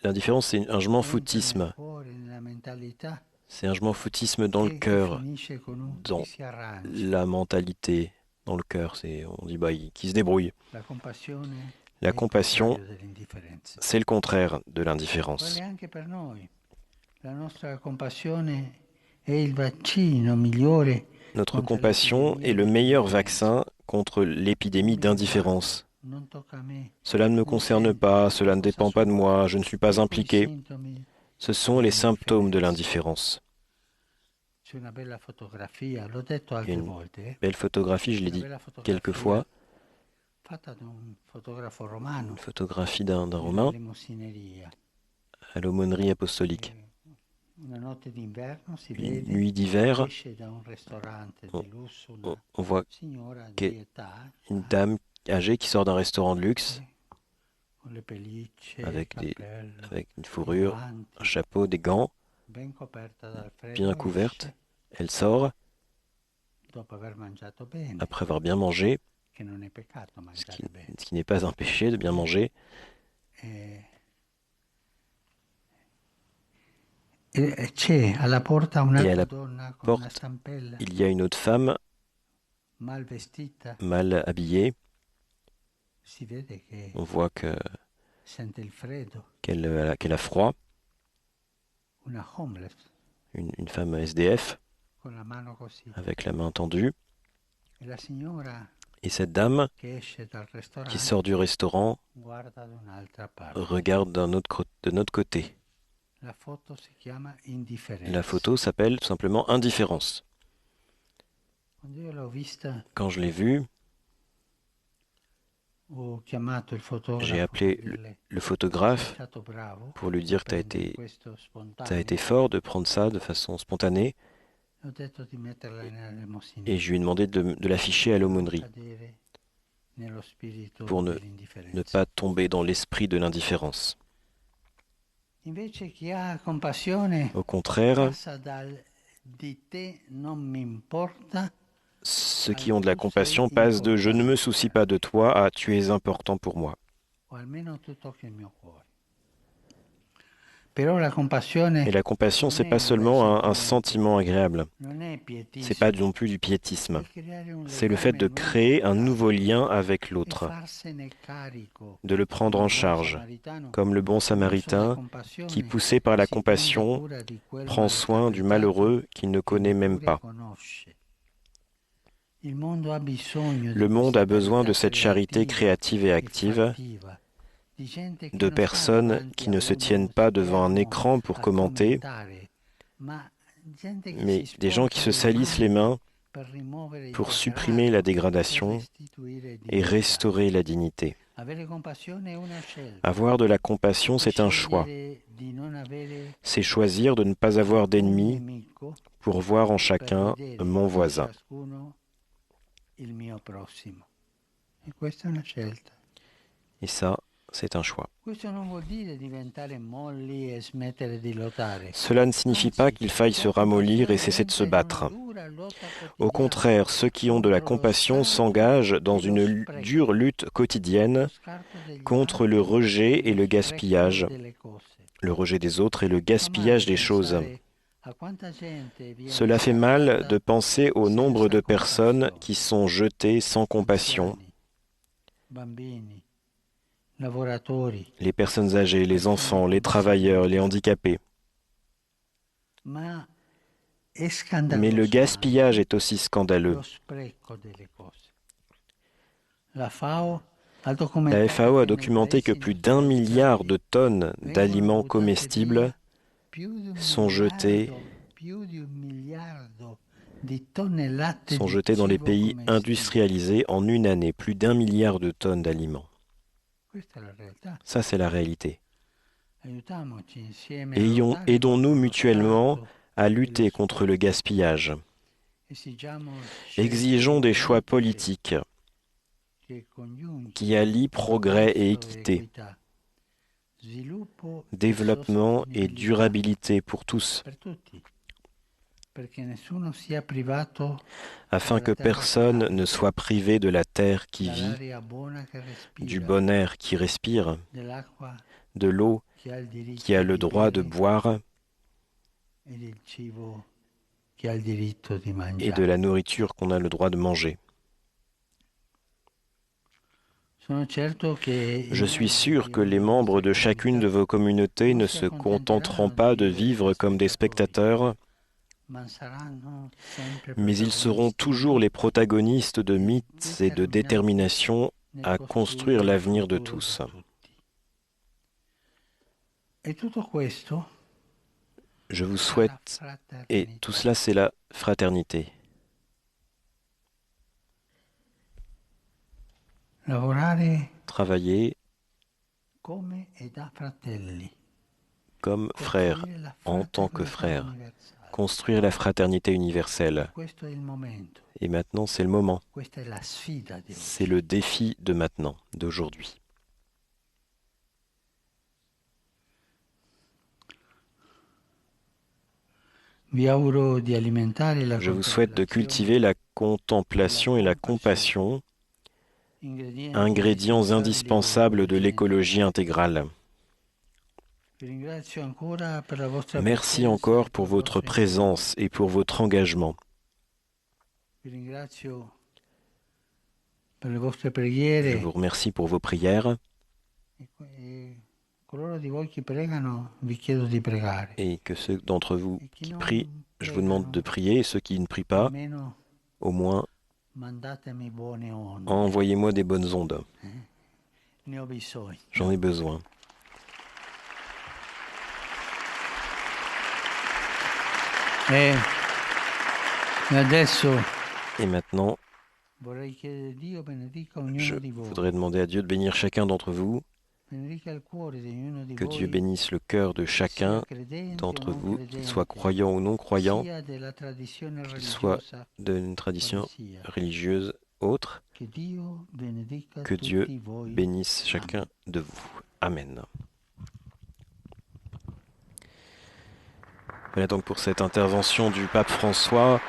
L'indifférence, c'est un je m'en foutisme. C'est un je m'en foutisme dans le cœur, dans la mentalité, dans le cœur. On dit, qui se débrouille. La compassion, c'est le contraire de l'indifférence. Notre compassion est le meilleur vaccin contre l'épidémie d'indifférence. Cela ne me concerne pas, cela ne dépend pas de moi, je ne suis pas impliqué. Ce sont les symptômes de l'indifférence. Il y a une belle photographie, je l'ai dit quelques fois, une photographie d'un Romain à l'aumônerie apostolique. Une nuit d'hiver, on voit une dame âgée qui sort d'un restaurant de luxe avec une fourrure, un chapeau, des gants, bien couverte. Elle sort après avoir bien mangé, ce qui n'est pas un péché de bien manger. Et à la porte, il y a une autre femme mal habillée. On voit qu'elle a froid. Une femme SDF avec la main tendue. Et cette dame qui sort du restaurant regarde de notre côté. La photo s'appelle tout simplement indifférence. Quand je l'ai vue, j'ai appelé le photographe pour lui dire que t'as été fort de prendre ça de façon spontanée. Et je lui ai demandé de l'afficher à l'aumônerie pour ne pas tomber dans l'esprit de l'indifférence. Au contraire, ceux qui ont de la compassion passent de « je ne me soucie pas de toi » à « tu es important pour moi ». Et la compassion, c'est pas seulement un sentiment agréable. C'est pas non plus du piétisme. C'est le fait de créer un nouveau lien avec l'autre, de le prendre en charge, comme le bon samaritain qui, poussé par la compassion, prend soin du malheureux qu'il ne connaît même pas. Le monde a besoin de cette charité créative et active, de personnes qui ne se tiennent pas devant un écran pour commenter, mais des gens qui se salissent les mains pour supprimer la dégradation et restaurer la dignité. Avoir de la compassion, c'est un choix. C'est choisir de ne pas avoir d'ennemis pour voir en chacun mon voisin. Et ça, c'est un choix. Cela ne signifie pas qu'il faille se ramollir et cesser de se battre. Au contraire, ceux qui ont de la compassion s'engagent dans une dure lutte quotidienne contre le rejet et le gaspillage, le rejet des autres et le gaspillage des choses. Cela fait mal de penser au nombre de personnes qui sont jetées sans compassion. Les personnes âgées, les enfants, les travailleurs, les handicapés. Mais le gaspillage est aussi scandaleux. La FAO a documenté que plus d'1 milliard de tonnes d'aliments comestibles sont jetés dans les pays industrialisés en une année. Plus d'1 milliard de tonnes d'aliments. Ça, c'est la réalité. Aidons-nous mutuellement à lutter contre le gaspillage. Exigeons des choix politiques qui allient progrès et équité, développement et durabilité pour tous, afin que personne ne soit privé de la terre qui vit, du bon air qui respire, de l'eau qui a le droit de boire et de la nourriture qu'on a le droit de manger. Je suis sûr que les membres de chacune de vos communautés ne se contenteront pas de vivre comme des spectateurs, mais ils seront toujours les protagonistes de mythes et de détermination à construire l'avenir de tous. Je vous souhaite, et tout cela c'est la fraternité. Travailler comme frère, en tant que frère, construire la fraternité universelle. Et maintenant, c'est le moment. C'est le défi de maintenant, d'aujourd'hui. Je vous souhaite de cultiver la contemplation et la compassion, ingrédients indispensables de l'écologie intégrale. Merci encore pour votre présence et pour votre engagement. Je vous remercie pour vos prières. Et que ceux d'entre vous qui prient, je vous demande de prier, et ceux qui ne prient pas, au moins, envoyez-moi des bonnes ondes. J'en ai besoin. Et maintenant, je voudrais demander à Dieu de bénir chacun d'entre vous, que Dieu bénisse le cœur de chacun d'entre vous, qu'il soit croyant ou non croyant, qu'il soit d'une tradition religieuse autre, que Dieu bénisse chacun de vous. Amen. Voilà donc pour cette intervention du pape François.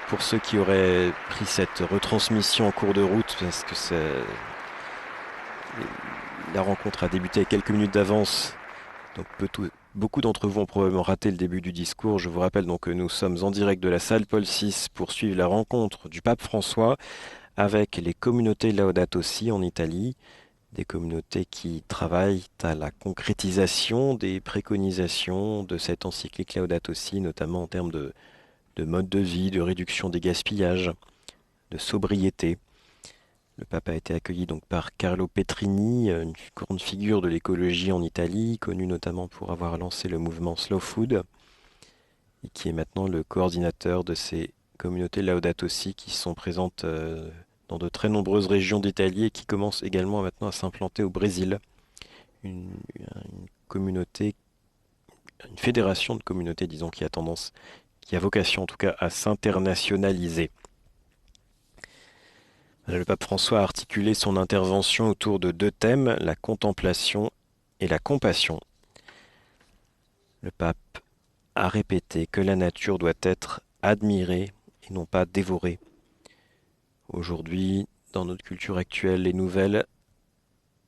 Pour ceux qui auraient pris cette retransmission en cours de route, parce que la rencontre a débuté avec quelques minutes d'avance, donc beaucoup d'entre vous ont probablement raté le début du discours. Je vous rappelle donc que nous sommes en direct de la salle Paul VI pour suivre la rencontre du pape François avec les communautés Laudato Si en Italie, des communautés qui travaillent à la concrétisation des préconisations de cette encyclique Laudato Si, notamment en termes de mode de vie, de réduction des gaspillages, de sobriété. Le pape a été accueilli donc par Carlo Petrini, une grande figure de l'écologie en Italie, connu notamment pour avoir lancé le mouvement Slow Food, et qui est maintenant le coordinateur de ces communautés Laudato Si qui sont présentes dans de très nombreuses régions d'Italie et qui commencent également maintenant à s'implanter au Brésil. Une communauté, une fédération de communautés, disons, qui a vocation en tout cas à s'internationaliser. Le pape François a articulé son intervention autour de deux thèmes, la contemplation et la compassion. Le pape a répété que la nature doit être admirée et non pas dévorée. Aujourd'hui, dans notre culture actuelle, les nouvelles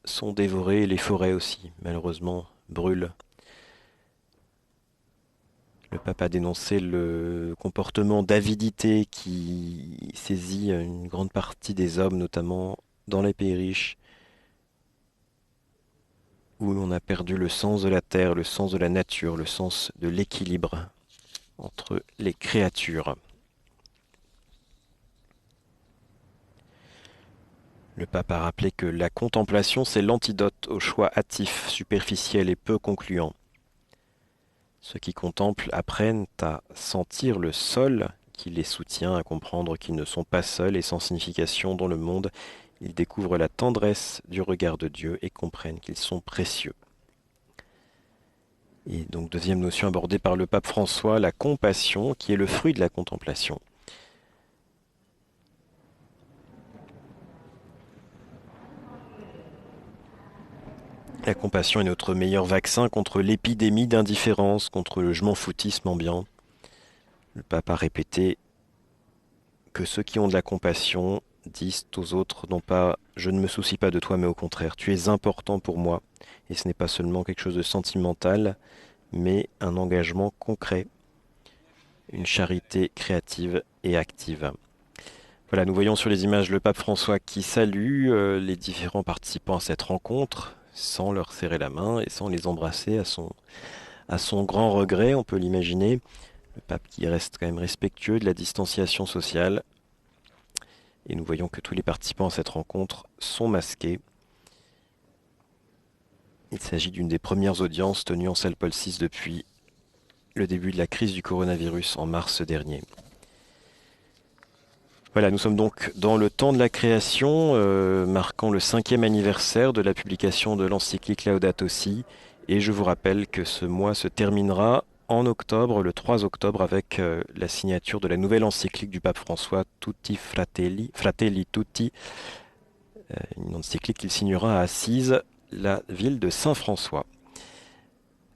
sont dévorées et les forêts aussi, malheureusement, brûlent. Le pape a dénoncé le comportement d'avidité qui saisit une grande partie des hommes, notamment dans les pays riches, où l'on a perdu le sens de la terre, le sens de la nature, le sens de l'équilibre entre les créatures. Le pape a rappelé que la contemplation, c'est l'antidote au choix hâtif, superficiel et peu concluant. Ceux qui contemplent apprennent à sentir le sol qui les soutient, à comprendre qu'ils ne sont pas seuls et sans signification dans le monde. Ils découvrent la tendresse du regard de Dieu et comprennent qu'ils sont précieux. Et donc, deuxième notion abordée par le pape François, la compassion, qui est le fruit de la contemplation. La compassion est notre meilleur vaccin contre l'épidémie d'indifférence, contre le je m'en foutisme ambiant. Le pape a répété que ceux qui ont de la compassion disent aux autres, non pas « je ne me soucie pas de toi », mais au contraire « tu es important pour moi ». Et ce n'est pas seulement quelque chose de sentimental, mais un engagement concret, une charité créative et active. Voilà, nous voyons sur les images le pape François qui salue les différents participants à cette rencontre, sans leur serrer la main et sans les embrasser à son grand regret, on peut l'imaginer. Le pape qui reste quand même respectueux de la distanciation sociale. Et nous voyons que tous les participants à cette rencontre sont masqués. Il s'agit d'une des premières audiences tenues en salle Paul VI depuis le début de la crise du coronavirus en mars dernier. Voilà, nous sommes donc dans le temps de la création, marquant le 5e anniversaire de la publication de l'encyclique Laudato Si. Et je vous rappelle que ce mois se terminera en octobre, le 3 octobre, avec la signature de la nouvelle encyclique du pape François, Tutti Fratelli, Fratelli Tutti, une encyclique qu'il signera à Assise, la ville de Saint-François.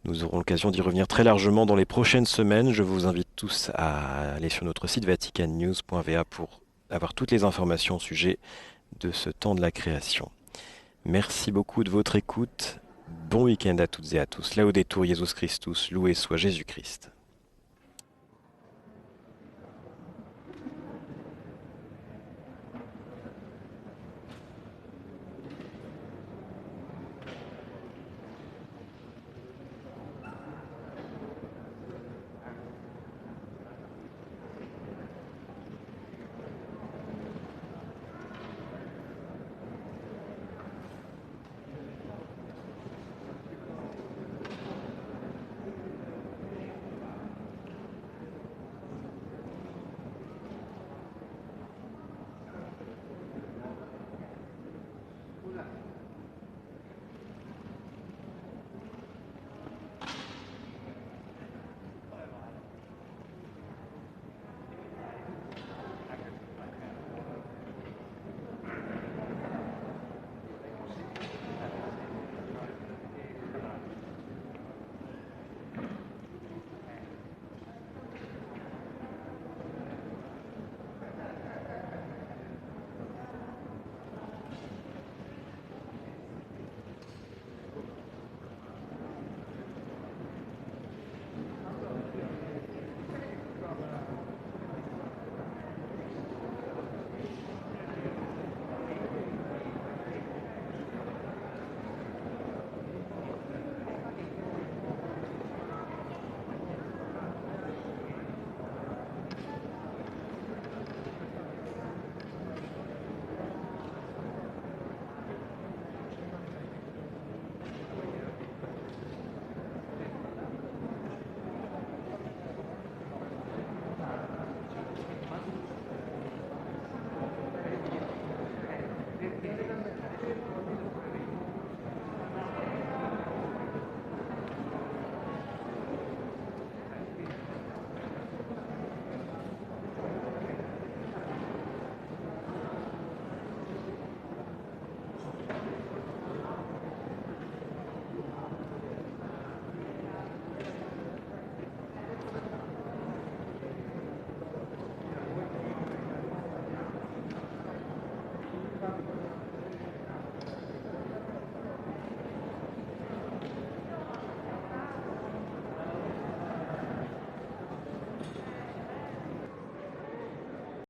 Nous aurons l'occasion d'y revenir très largement dans les prochaines semaines. Je vous invite tous à aller sur notre site vaticannews.va pour avoir toutes les informations au sujet de ce temps de la création. Merci beaucoup de votre écoute. Bon week-end à toutes et à tous. Laudetur Jesus Christus, loué soit Jésus-Christ.